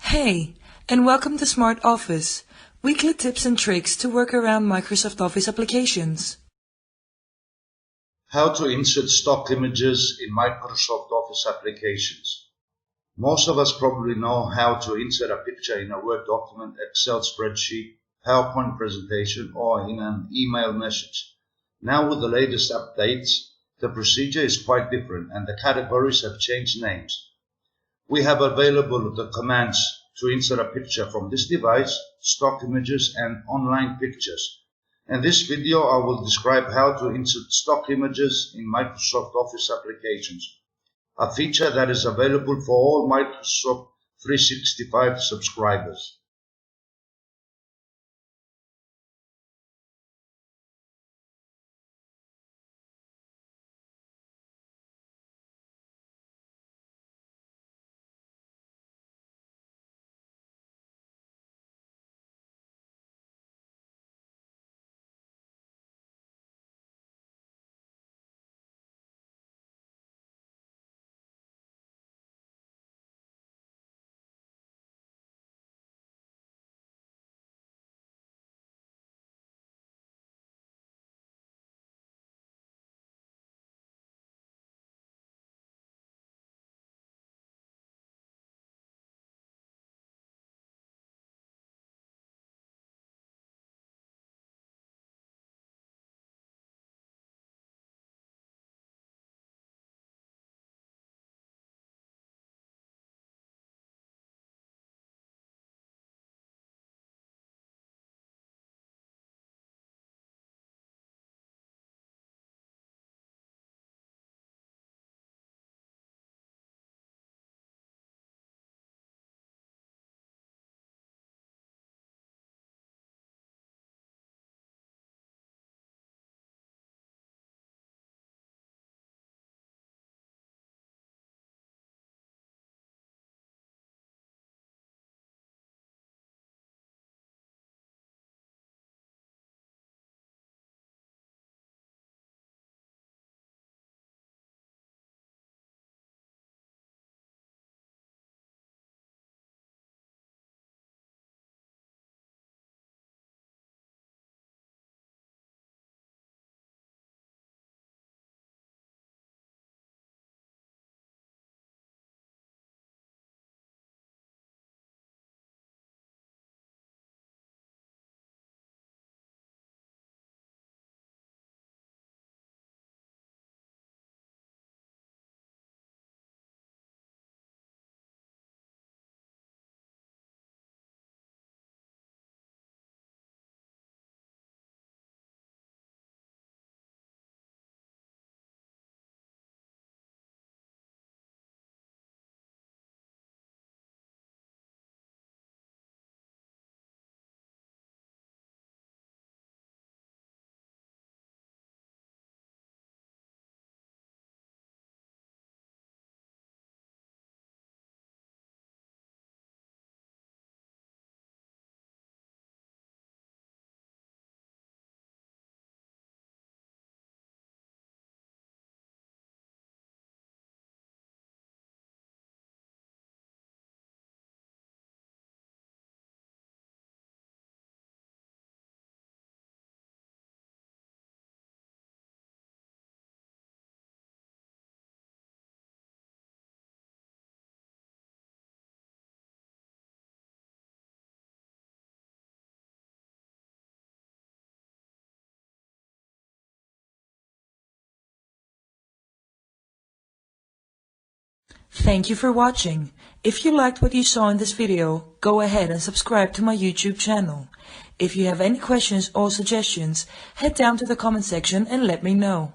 Hey, and welcome to Smart Office, weekly tips and tricks to work around Microsoft Office applications. How to insert stock images in Microsoft Office applications. Most of us probably know how to insert a picture in a Word document, Excel spreadsheet, PowerPoint presentation, or in an email message. Now with the latest updates, the procedure is quite different and the categories have changed names. We have available the commands to insert a picture from this device, stock images, and online pictures. In this video, I will describe how to insert stock images in Microsoft Office applications, a feature that is available for all Microsoft 365 subscribers. Thank you for watching. If you liked what you saw in this video, go ahead and subscribe to my YouTube channel. If you have any questions or suggestions, head down to the comment section and let me know.